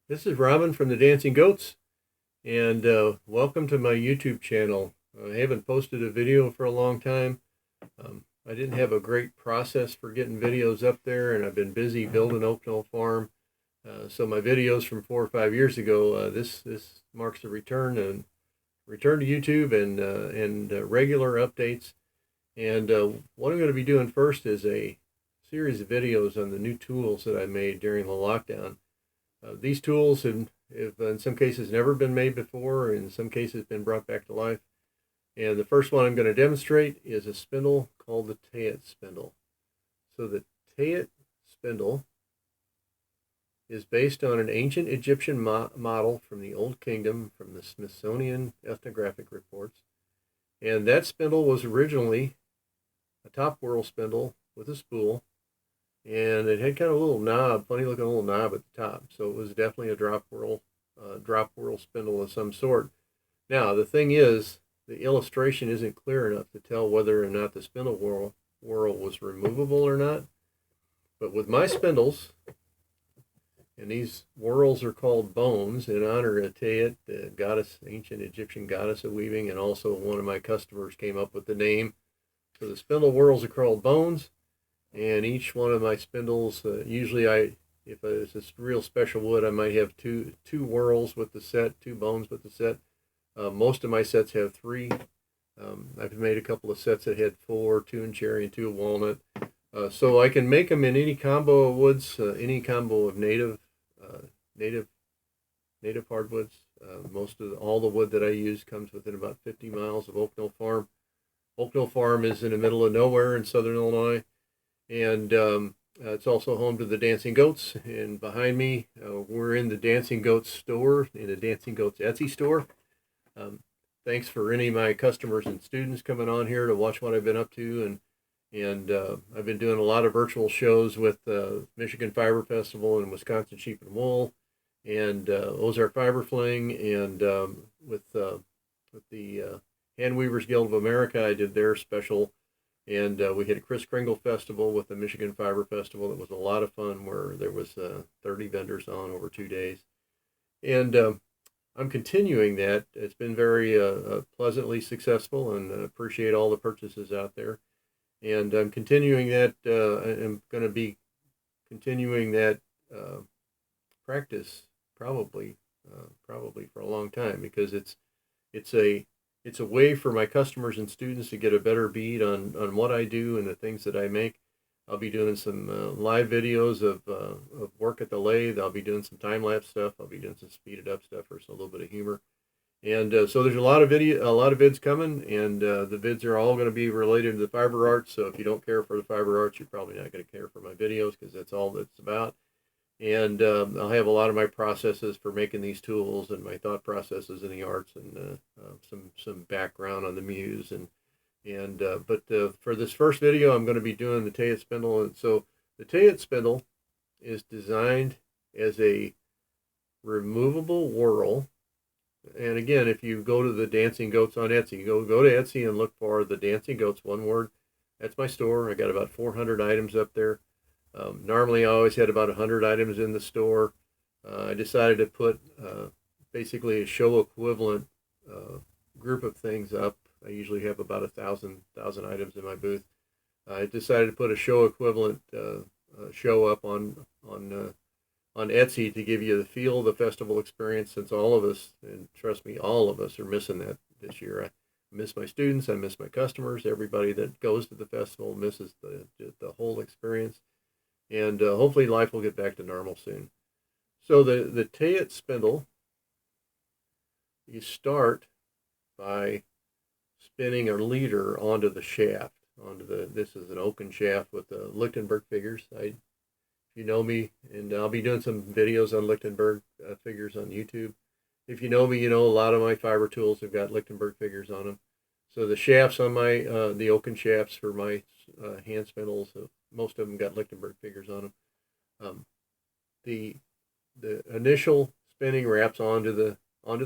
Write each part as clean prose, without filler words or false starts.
This is Robin from the Dancing Goats, and welcome to my YouTube channel. I haven't posted a video for a long time. I didn't have a great process for getting videos up there, and I've been busy building Oakdale Farm. So my videos from 4 or 5 years ago, this marks a return to YouTube and regular updates. And what I'm going to be doing first is a series of videos on the new tools that I made during the lockdown. These tools have in some cases never been made before, in some cases been brought back to life. And the first one I'm going to demonstrate is a spindle called the Tayet spindle. So the Tayet spindle is based on an ancient Egyptian model from the Old Kingdom from the Smithsonian ethnographic reports. And that spindle was originally a top whirl spindle with a spool, and it had kind of a little knob, funny looking little knob at the top. So it was definitely a drop whirl spindle of some sort. Now the thing is, the illustration isn't clear enough to tell whether or not the spindle whirl was removable or not. But with my spindles, and these whirls are called bones in honor of Tayet, the goddess, ancient Egyptian goddess of weaving, and also one of my customers came up with the name. So the spindle whirls are called bones. And each one of my spindles, usually if it's a real special wood, I might have two whirls with the set, two bones with the set. Most of my sets have three. I've made a couple of sets that had four, two in cherry and two of walnut. So I can make them in any combo of woods, any combo of native hardwoods. All the wood that I use comes within about 50 miles of Oakdale Farm. Oakdale Farm is in the middle of nowhere in southern Illinois. And it's also home to the Dancing Goats. And behind me, we're in the Dancing Goats store, in the Dancing Goats Etsy store. Thanks for any of my customers and students coming on here to watch what I've been up to. And I've been doing a lot of virtual shows with Michigan Fiber Festival and Wisconsin Sheep and Wool, and Ozark Fiber Fling, and with the Hand Weavers Guild of America. I did their special. And we had a Kris Kringle festival with the Michigan Fiber Festival. It was a lot of fun, where there was 30 vendors on over 2 days. And I'm continuing that. It's been very pleasantly successful, and appreciate all the purchases out there. And I'm continuing that. I'm going to be continuing that practice probably for a long time, because it's a way for my customers and students to get a better bead on what I do and the things that I make. I'll be doing some live videos of work at the lathe. I'll be doing some time-lapse stuff. I'll be doing some speeded up stuff for a little bit of humor. And so there's a lot of vids coming, and the vids are all going to be related to the fiber arts. So if you don't care for the fiber arts, you're probably not going to care for my videos, because that's all that's about. And I'll have a lot of my processes for making these tools, and my thought processes in the arts, and some background on the muse. But for this first video, I'm going to be doing the Tayet spindle. And so the Tayet spindle is designed as a removable whirl. And again, if you go to the Dancing Goats on Etsy, go to Etsy and look for the Dancing Goats, one word. That's my store. I got about 400 items up there. Normally I always had about 100 items in the store. I decided to put basically a show equivalent group of things up. I usually have about 1,000 items in my booth. I decided to put a show equivalent show up on Etsy to give you the feel of the festival experience, since all of us, and trust me, all of us are missing that this year. I miss my students, I miss my customers, everybody that goes to the festival misses the whole experience. And hopefully life will get back to normal soon. So the Tayet spindle, you start by spinning a leader onto the shaft. This is an oaken shaft with the Lichtenberg figures. If you know me, and I'll be doing some videos on Lichtenberg figures on YouTube. If you know me, you know a lot of my fiber tools have got Lichtenberg figures on them. So the shafts on my the oaken shafts for my hand spindles, most of them got Lichtenberg figures on them. The initial spinning wraps onto the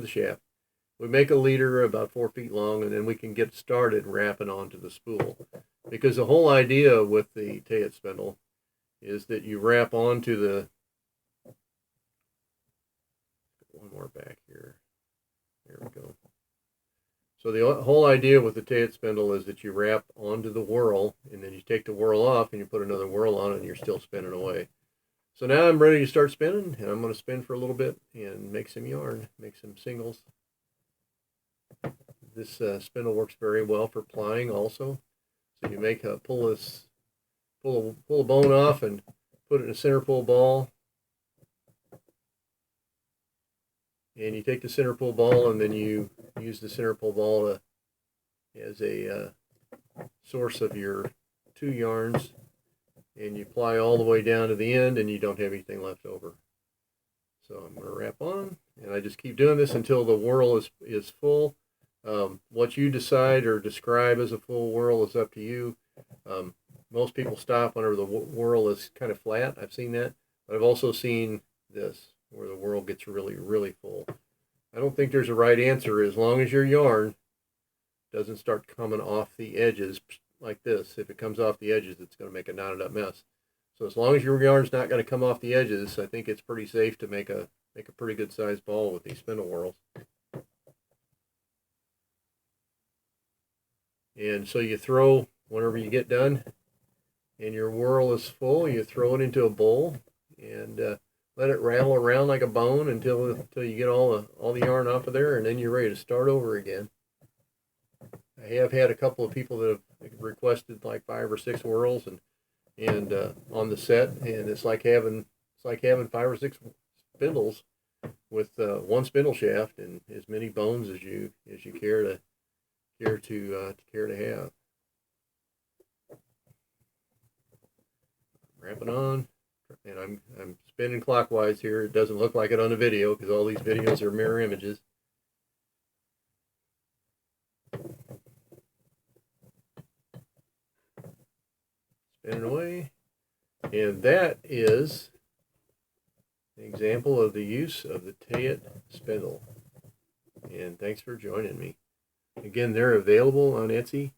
shaft. We make a leader about 4 feet long, and then we can get started wrapping onto the spool. Because the whole idea with the Tayet spindle is that you wrap onto more back here. There we go. So the whole idea with the Tayet spindle is that you wrap onto the whorl, and then you take the whorl off and you put another whorl on it, and you're still spinning away. So now I'm ready to start spinning, and I'm going to spin for a little bit and make some yarn, make some singles. This spindle works very well for plying also. So you make pull a bone off and put it in a center pull ball. And you take the center pull ball, and then you use the center pull ball as a source of your 2 yarns, and you ply all the way down to the end, and you don't have anything left over. So I'm going to wrap on, and I just keep doing this until the whorl is full. What you decide or describe as a full whorl is up to you. Most people stop whenever the whorl is kind of flat. I've seen that, but I've also seen this, where the whorl gets really, really full. I don't think there's a right answer as long as your yarn doesn't start coming off the edges like this. If it comes off the edges, it's going to make a knotted up mess. So as long as your yarn's not going to come off the edges, I think it's pretty safe to make a pretty good sized ball with these spindle whorls. And so you throw, whenever you get done and your whorl is full, you throw it into a bowl and let it rattle around like a bone until you get all the yarn off of there, and then you're ready to start over again. I have had a couple of people that have requested like 5 or 6 whorls and on the set, and it's like having 5 or 6 spindles with one spindle shaft and as many bones as you care to have. Wrapping on. And I'm spinning clockwise here. It doesn't look like it on the video because all these videos are mirror images. Spinning away. And that is an example of the use of the Tayet spindle. And thanks for joining me. Again, they're available on Etsy.